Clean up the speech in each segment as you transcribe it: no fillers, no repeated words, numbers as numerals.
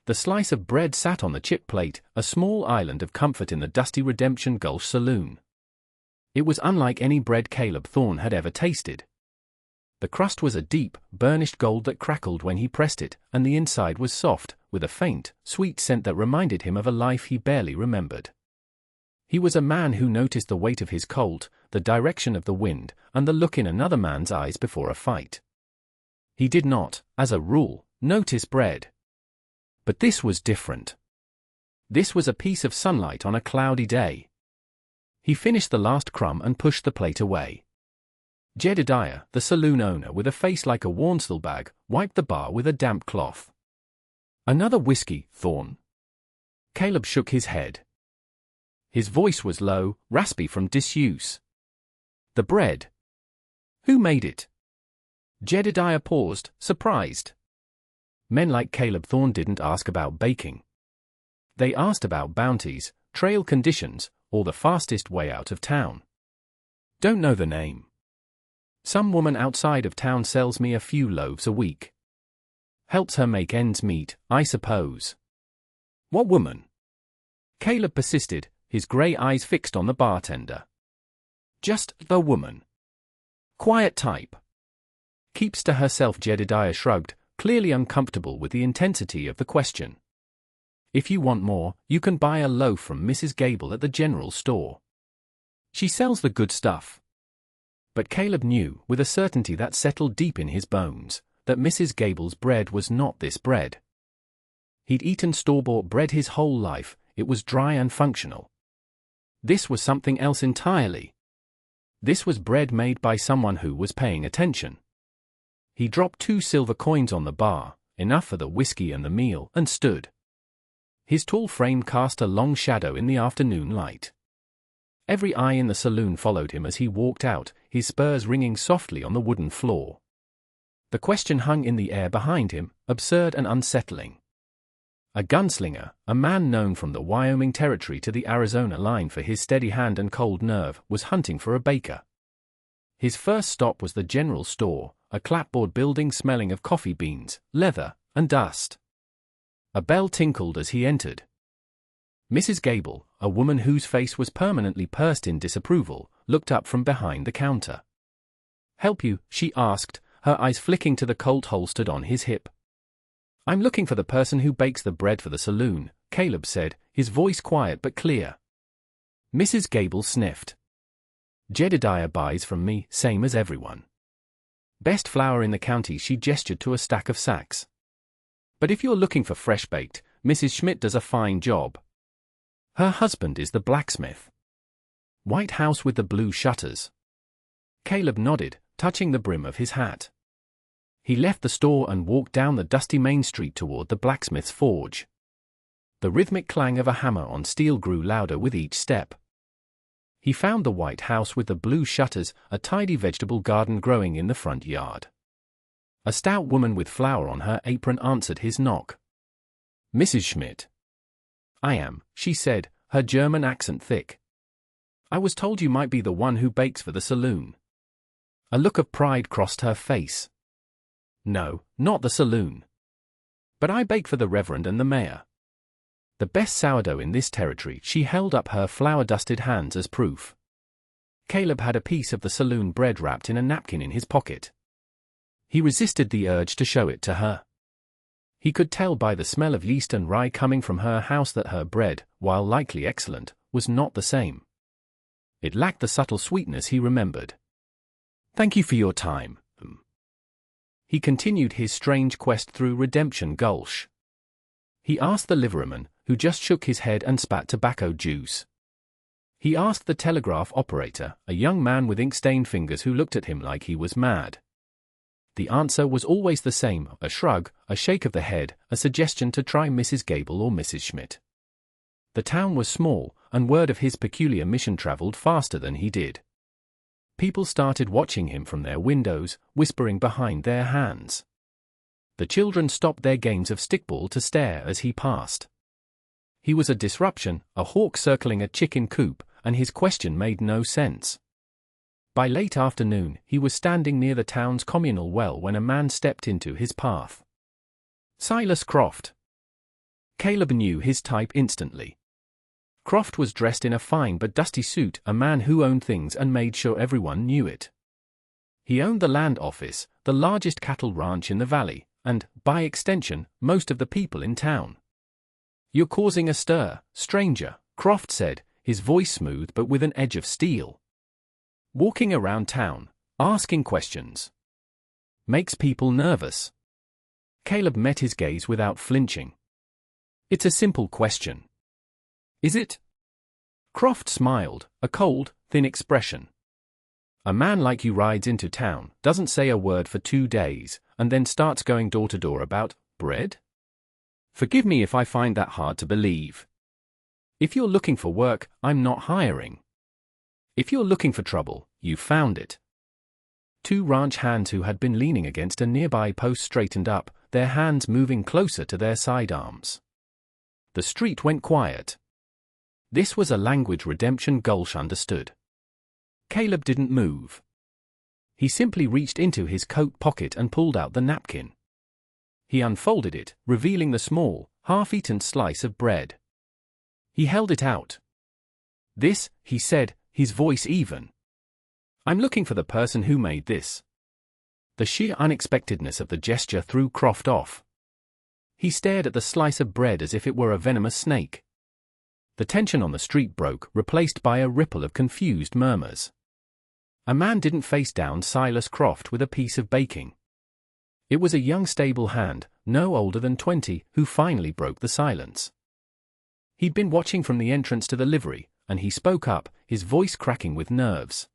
The slice of bread sat on the chip plate, a small island of comfort in the dusty Redemption Gulch saloon. It was unlike any bread Caleb Thorne had ever tasted. The crust was a deep, burnished gold that crackled when he pressed it, and the inside was soft, with a faint, sweet scent that reminded him of a life he barely remembered. He was a man who noticed the weight of his colt, the direction of the wind, and the look in another man's eyes before a fight. He did not, as a rule, notice bread. But this was different. This was a piece of sunlight on a cloudy day. He finished the last crumb and pushed the plate away. Jedediah, the saloon owner with a face like a Warnsel bag, wiped the bar with a damp cloth. "Another whiskey, Thorne?" Caleb shook his head. His voice was low, raspy from disuse. "The bread. Who made it?" Jedediah paused, surprised. Men like Caleb Thorne didn't ask about baking. They asked about bounties, trail conditions, or the fastest way out of town. "Don't know the name. Some woman outside of town sells me a few loaves a week. Helps her make ends meet, I suppose." "What woman?" Caleb persisted, his grey eyes fixed on the bartender. "Just the woman. Quiet type. Keeps to herself." Jedediah shrugged, clearly uncomfortable with the intensity of the question. "If you want more, you can buy a loaf from Mrs. Gable at the general store. She sells the good stuff." But Caleb knew, with a certainty that settled deep in his bones, that Mrs. Gable's bread was not this bread. He'd eaten store-bought bread his whole life, it was dry and functional. This was something else entirely. This was bread made by someone who was paying attention. He dropped 2 silver coins on the bar, enough for the whiskey and the meal, and stood. His tall frame cast a long shadow in the afternoon light. Every eye in the saloon followed him as he walked out, his spurs ringing softly on the wooden floor. The question hung in the air behind him, absurd and unsettling. A gunslinger, a man known from the Wyoming Territory to the Arizona line for his steady hand and cold nerve, was hunting for a baker. His first stop was the general store, a clapboard building smelling of coffee beans, leather, and dust. A bell tinkled as he entered. Mrs. Gable, a woman whose face was permanently pursed in disapproval, looked up from behind the counter. "Help you?" she asked, her eyes flicking to the Colt holstered on his hip. "I'm looking for the person who bakes the bread for the saloon," Caleb said, his voice quiet but clear. Mrs. Gable sniffed. "Jedediah buys from me, same as everyone. Best flour in the county." She gestured to a stack of sacks. "But if you're looking for fresh baked, Mrs. Schmidt does a fine job. Her husband is the blacksmith. White house with the blue shutters." Caleb nodded, touching the brim of his hat. He left the store and walked down the dusty main street toward the blacksmith's forge. The rhythmic clang of a hammer on steel grew louder with each step. He found the white house with the blue shutters, a tidy vegetable garden growing in the front yard. A stout woman with flour on her apron answered his knock. "Mrs. Schmidt?" "I am," she said, her German accent thick. "I was told you might be the one who bakes for the saloon." A look of pride crossed her face. "No, not the saloon. But I bake for the Reverend and the Mayor. The best sourdough in this territory." She held up her flour-dusted hands as proof. Caleb had a piece of the saloon bread wrapped in a napkin in his pocket. He resisted the urge to show it to her. He could tell by the smell of yeast and rye coming from her house that her bread, while likely excellent, was not the same. It lacked the subtle sweetness he remembered. "Thank you for your time." He continued his strange quest through Redemption Gulch. He asked the liveryman, who just shook his head and spat tobacco juice. He asked the telegraph operator, a young man with ink-stained fingers who looked at him like he was mad. The answer was always the same, a shrug, a shake of the head, a suggestion to try Mrs. Gable or Mrs. Schmidt. The town was small, and word of his peculiar mission traveled faster than he did. People started watching him from their windows, whispering behind their hands. The children stopped their games of stickball to stare as he passed. He was a disruption, a hawk circling a chicken coop, and his question made no sense. By late afternoon, he was standing near the town's communal well when a man stepped into his path. Silas Croft. Caleb knew his type instantly. Croft was dressed in a fine but dusty suit, a man who owned things and made sure everyone knew it. He owned the land office, the largest cattle ranch in the valley, and, by extension, most of the people in town. "You're causing a stir, stranger," Croft said, his voice smooth but with an edge of steel. "Walking around town, asking questions. Makes people nervous." Caleb met his gaze without flinching. "It's a simple question." "Is it?" Croft smiled, a cold, thin expression. "A man like you rides into town, doesn't say a word for 2 days, and then starts going door to door about bread? Forgive me if I find that hard to believe. If you're looking for work, I'm not hiring. If you're looking for trouble, you found it." 2 ranch hands who had been leaning against a nearby post straightened up, their hands moving closer to their sidearms. The street went quiet. This was a language Redemption Gulch understood. Caleb didn't move. He simply reached into his coat pocket and pulled out the napkin. He unfolded it, revealing the small, half-eaten slice of bread. He held it out. "This," he said, his voice even. "I'm looking for the person who made this." The sheer unexpectedness of the gesture threw Croft off. He stared at the slice of bread as if it were a venomous snake. The tension on the street broke, replaced by a ripple of confused murmurs. A man didn't face down Silas Croft with a piece of baking. It was a young stable hand, no older than 20, who finally broke the silence. He'd been watching from the entrance to the livery, and he spoke up, his voice cracking with nerves.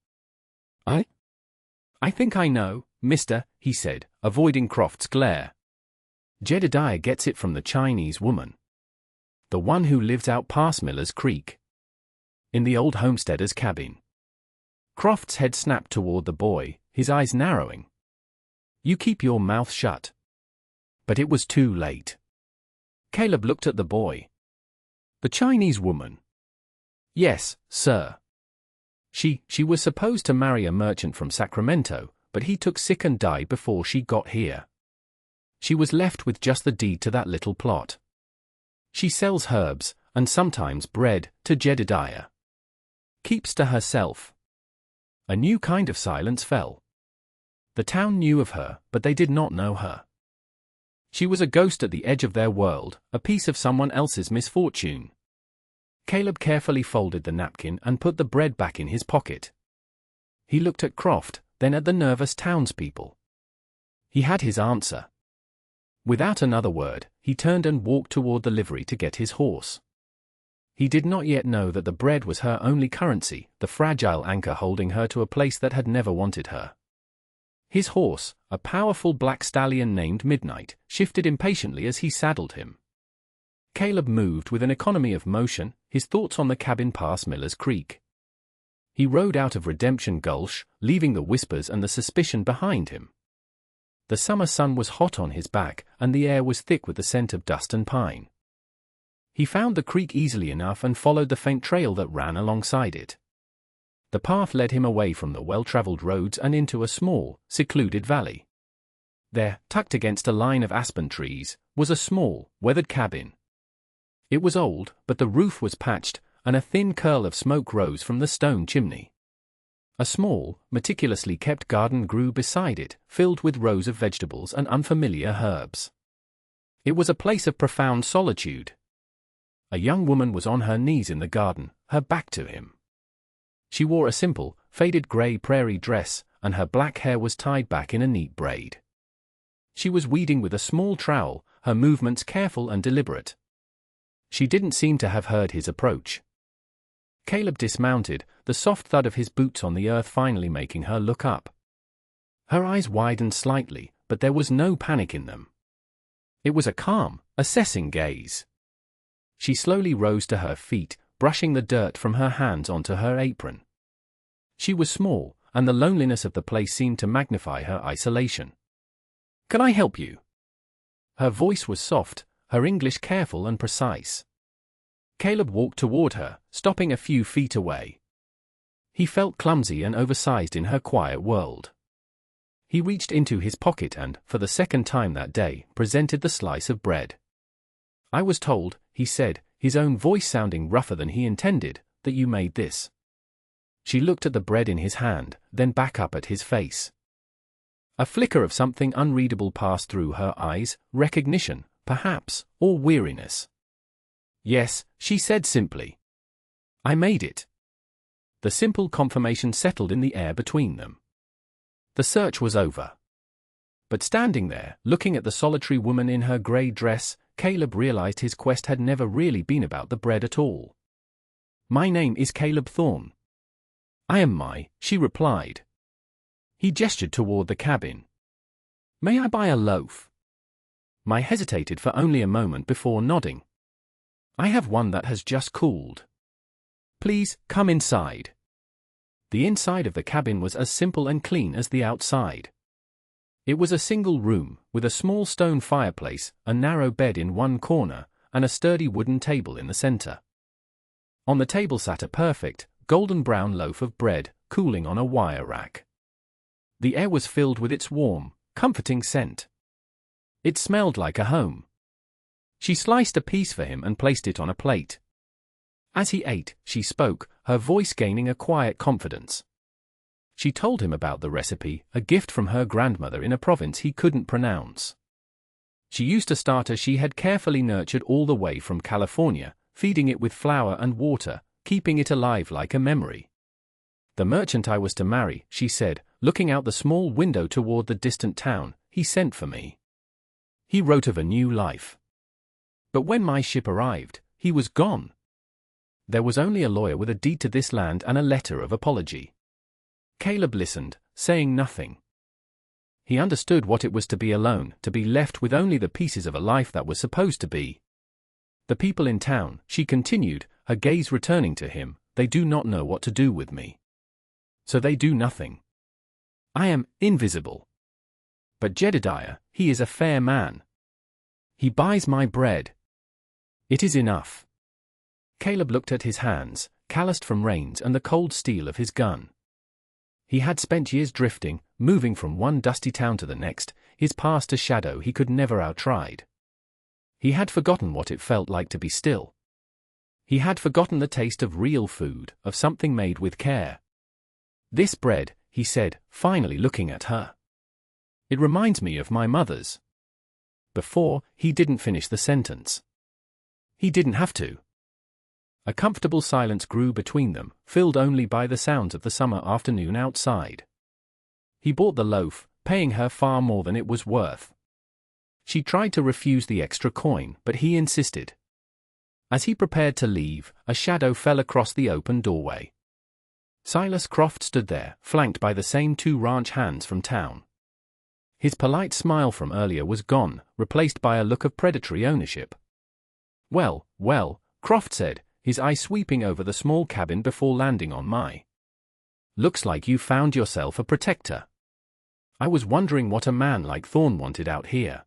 I think I know, mister," he said, avoiding Croft's glare. "Jedediah gets it from the Chinese woman. The one who lives out past Miller's Creek. In the old homesteader's cabin." Croft's head snapped toward the boy, his eyes narrowing. "You keep your mouth shut." But it was too late. Caleb looked at the boy. "The Chinese woman?" "Yes, sir. She was supposed to marry a merchant from Sacramento, but he took sick and died before she got here. She was left with just the deed to that little plot. She sells herbs, and sometimes bread, to Jedediah. Keeps to herself." A new kind of silence fell. The town knew of her, but they did not know her. She was a ghost at the edge of their world, a piece of someone else's misfortune. Caleb carefully folded the napkin and put the bread back in his pocket. He looked at Croft, then at the nervous townspeople. He had his answer. Without another word, he turned and walked toward the livery to get his horse. He did not yet know that the bread was her only currency, the fragile anchor holding her to a place that had never wanted her. His horse, a powerful black stallion named Midnight, shifted impatiently as he saddled him. Caleb moved with an economy of motion, his thoughts on the cabin past Miller's Creek. He rode out of Redemption Gulch, leaving the whispers and the suspicion behind him. The summer sun was hot on his back, and the air was thick with the scent of dust and pine. He found the creek easily enough and followed the faint trail that ran alongside it. The path led him away from the well-traveled roads and into a small, secluded valley. There, tucked against a line of aspen trees, was a small, weathered cabin. It was old, but the roof was patched, and a thin curl of smoke rose from the stone chimney. A small, meticulously kept garden grew beside it, filled with rows of vegetables and unfamiliar herbs. It was a place of profound solitude. A young woman was on her knees in the garden, her back to him. She wore a simple, faded gray prairie dress, and her black hair was tied back in a neat braid. She was weeding with a small trowel, her movements careful and deliberate. She didn't seem to have heard his approach. Caleb dismounted, the soft thud of his boots on the earth finally making her look up. Her eyes widened slightly, but there was no panic in them. It was a calm, assessing gaze. She slowly rose to her feet, brushing the dirt from her hands onto her apron. She was small, and the loneliness of the place seemed to magnify her isolation. "Can I help you?" Her voice was soft, her English careful and precise. Caleb walked toward her, stopping a few feet away. He felt clumsy and oversized in her quiet world. He reached into his pocket and, for the second time that day, presented the slice of bread. I was told, he said, his own voice sounding rougher than he intended, that you made this. She looked at the bread in his hand, then back up at his face. A flicker of something unreadable passed through her eyes, recognition, perhaps, or weariness. Yes, she said simply. I made it. The simple confirmation settled in the air between them. The search was over. But standing there, looking at the solitary woman in her grey dress, Caleb realized his quest had never really been about the bread at all. My name is Caleb Thorne. I am she replied. He gestured toward the cabin. May I buy a loaf? My hesitated for only a moment before nodding. I have one that has just cooled. Please, come inside. The inside of the cabin was as simple and clean as the outside. It was a single room, with a small stone fireplace, a narrow bed in one corner, and a sturdy wooden table in the center. On the table sat a perfect, golden brown loaf of bread, cooling on a wire rack. The air was filled with its warm, comforting scent. It smelled like a home. She sliced a piece for him and placed it on a plate. As he ate, she spoke, her voice gaining a quiet confidence. She told him about the recipe, a gift from her grandmother in a province he couldn't pronounce. She used a starter she had carefully nurtured all the way from California, feeding it with flour and water, keeping it alive like a memory. The merchant I was to marry, she said, looking out the small window toward the distant town, he sent for me. He wrote of a new life. But when my ship arrived, he was gone. There was only a lawyer with a deed to this land and a letter of apology. Caleb listened, saying nothing. He understood what it was to be alone, to be left with only the pieces of a life that was supposed to be. The people in town, she continued, her gaze returning to him, they do not know what to do with me. So they do nothing. I am invisible. But Jedediah, he is a fair man. He buys my bread. It is enough. Caleb looked at his hands, calloused from rains and the cold steel of his gun. He had spent years drifting, moving from one dusty town to the next, his past a shadow he could never outride. He had forgotten what it felt like to be still. He had forgotten the taste of real food, of something made with care. This bread, he said, finally looking at her. It reminds me of my mother's. Before, he didn't finish the sentence. He didn't have to. A comfortable silence grew between them, filled only by the sounds of the summer afternoon outside. He bought the loaf, paying her far more than it was worth. She tried to refuse the extra coin, but he insisted. As he prepared to leave, a shadow fell across the open doorway. Silas Croft stood there, flanked by the same two ranch hands from town. His polite smile from earlier was gone, replaced by a look of predatory ownership. Well, Croft said, his eye sweeping over the small cabin before landing on my. Looks like you found yourself a protector. I was wondering what a man like Thorne wanted out here.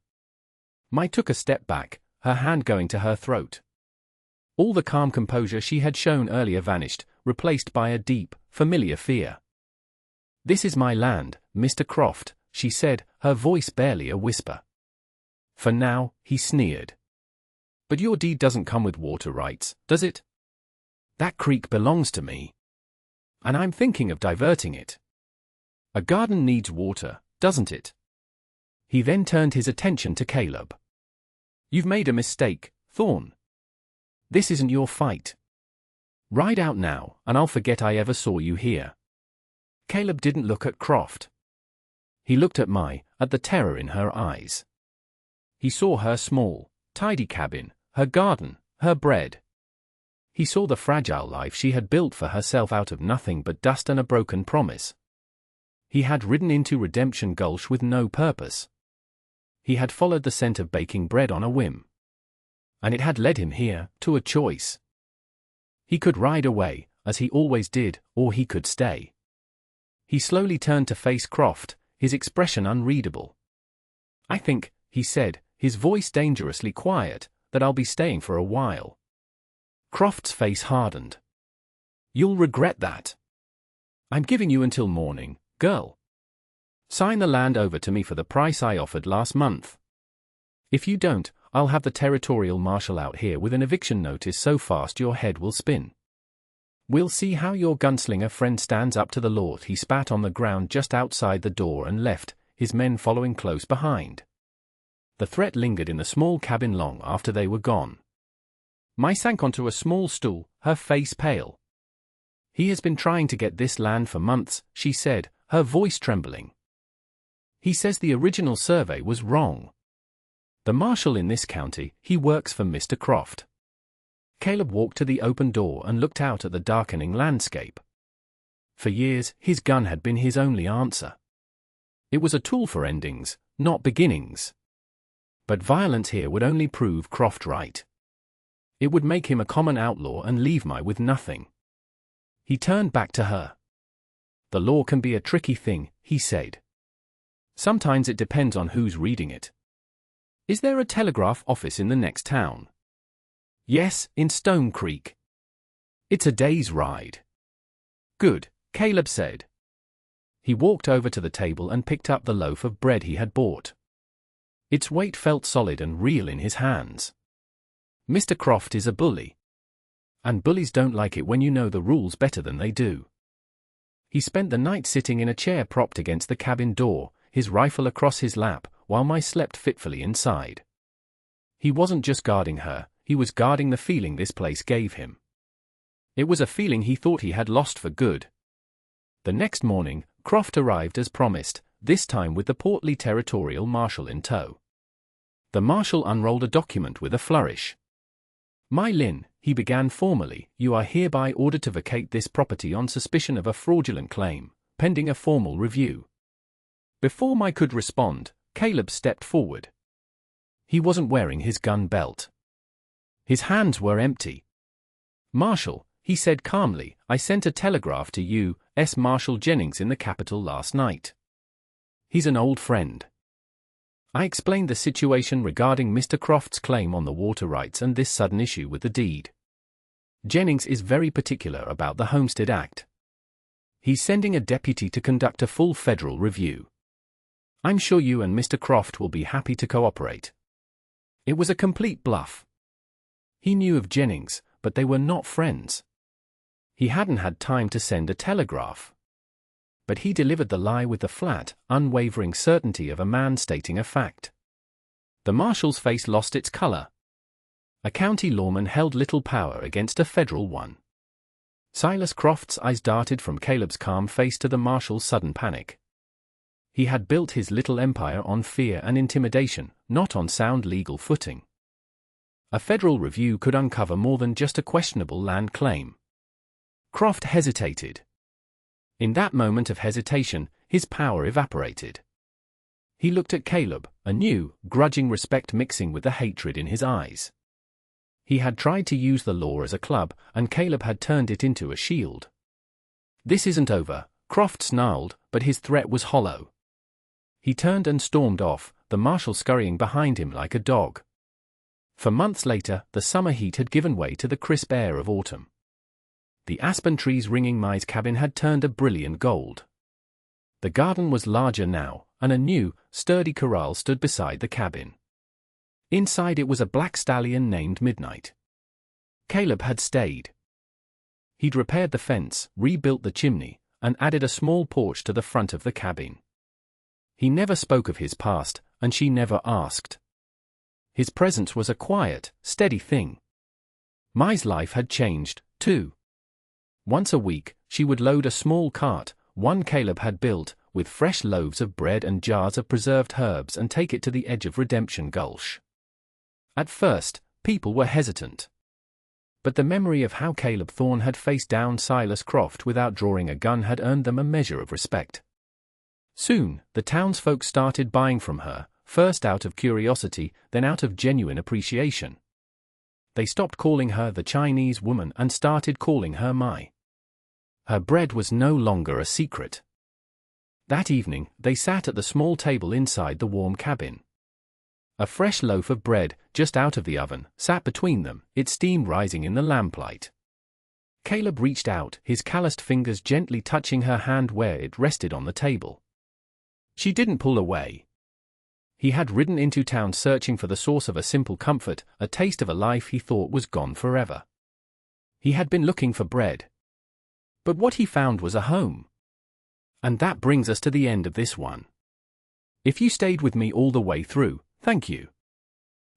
Mai took a step back, her hand going to her throat. All the calm composure she had shown earlier vanished, replaced by a deep, familiar fear. This is my land, Mr. Croft, she said, her voice barely a whisper. For now, he sneered. But your deed doesn't come with water rights, does it? That creek belongs to me. And I'm thinking of diverting it. A garden needs water, doesn't it? He then turned his attention to Caleb. You've made a mistake, Thorne. This isn't your fight. Ride out now, and I'll forget I ever saw you here. Caleb didn't look at Croft. He looked at Mai, at the terror in her eyes. He saw her small, tidy cabin, her garden, her bread. He saw the fragile life she had built for herself out of nothing but dust and a broken promise. He had ridden into Redemption Gulch with no purpose. He had followed the scent of baking bread on a whim. And it had led him here, to a choice. He could ride away, as he always did, or he could stay. He slowly turned to face Croft, his expression unreadable. I think, he said, his voice dangerously quiet, that I'll be staying for a while. Croft's face hardened. You'll regret that. I'm giving you until morning, girl. Sign the land over to me for the price I offered last month. If you don't, I'll have the territorial marshal out here with an eviction notice so fast your head will spin. We'll see how your gunslinger friend stands up to the law." He spat on the ground just outside the door and left, his men following close behind. The threat lingered in the small cabin long after they were gone. Mai sank onto a small stool, her face pale. "He has been trying to get this land for months," she said, her voice trembling. "He says the original survey was wrong. The marshal in this county, he works for Mr. Croft." Caleb walked to the open door and looked out at the darkening landscape. For years, his gun had been his only answer. It was a tool for endings, not beginnings. But violence here would only prove Croft right. It would make him a common outlaw and leave Mai with nothing. He turned back to her. "The law can be a tricky thing," he said. "Sometimes it depends on who's reading it. Is there a telegraph office in the next town?" "Yes, in Stone Creek." "It's a day's ride." "Good," Caleb said. He walked over to the table and picked up the loaf of bread he had bought. Its weight felt solid and real in his hands. "Mr. Croft is a bully. And bullies don't like it when you know the rules better than they do." He spent the night sitting in a chair propped against the cabin door, his rifle across his lap, while Mai slept fitfully inside. He wasn't just guarding her, he was guarding the feeling this place gave him. It was a feeling he thought he had lost for good. The next morning, Croft arrived as promised, this time with the portly territorial marshal in tow. The marshal unrolled a document with a flourish. "My Lin," he began formally, "you are hereby ordered to vacate this property on suspicion of a fraudulent claim, pending a formal review." Before Mai could respond, Caleb stepped forward. He wasn't wearing his gun belt. His hands were empty. "Marshal," he said calmly, "I sent a telegraph to U.S. Marshal Jennings in the capital last night. He's an old friend. I explained the situation regarding Mr. Croft's claim on the water rights and this sudden issue with the deed. Jennings is very particular about the Homestead Act. He's sending a deputy to conduct a full federal review. I'm sure you and Mr. Croft will be happy to cooperate." It was a complete bluff. He knew of Jennings, but they were not friends. He hadn't had time to send a telegraph. But he delivered the lie with the flat, unwavering certainty of a man stating a fact. The marshal's face lost its color. A county lawman held little power against a federal one. Silas Croft's eyes darted from Caleb's calm face to the marshal's sudden panic. He had built his little empire on fear and intimidation, not on sound legal footing. A federal review could uncover more than just a questionable land claim. Croft hesitated. In that moment of hesitation, his power evaporated. He looked at Caleb, a new, grudging respect mixing with the hatred in his eyes. He had tried to use the law as a club, and Caleb had turned it into a shield. "This isn't over," Croft snarled, but his threat was hollow. He turned and stormed off, the marshal scurrying behind him like a dog. For months later, the summer heat had given way to the crisp air of autumn. The aspen trees ringing Mai's cabin had turned a brilliant gold. The garden was larger now, and a new, sturdy corral stood beside the cabin. Inside it was a black stallion named Midnight. Caleb had stayed. He'd repaired the fence, rebuilt the chimney, and added a small porch to the front of the cabin. He never spoke of his past, and she never asked. His presence was a quiet, steady thing. Mai's life had changed, too. Once a week, she would load a small cart, one Caleb had built, with fresh loaves of bread and jars of preserved herbs and take it to the edge of Redemption Gulch. At first, people were hesitant. But the memory of how Caleb Thorne had faced down Silas Croft without drawing a gun had earned them a measure of respect. Soon, the townsfolk started buying from her, first out of curiosity, then out of genuine appreciation. They stopped calling her the Chinese woman and started calling her Mai. Her bread was no longer a secret. That evening, they sat at the small table inside the warm cabin. A fresh loaf of bread, just out of the oven, sat between them, its steam rising in the lamplight. Caleb reached out, his calloused fingers gently touching her hand where it rested on the table. She didn't pull away. He had ridden into town searching for the source of a simple comfort, a taste of a life he thought was gone forever. He had been looking for bread. But what he found was a home. And that brings us to the end of this one. If you stayed with me all the way through, thank you.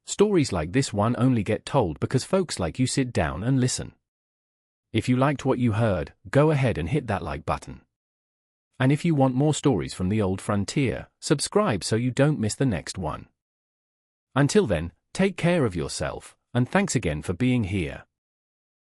Stories like this one only get told because folks like you sit down and listen. If you liked what you heard, go ahead and hit that like button. And if you want more stories from the old frontier, subscribe so you don't miss the next one. Until then, take care of yourself, and thanks again for being here.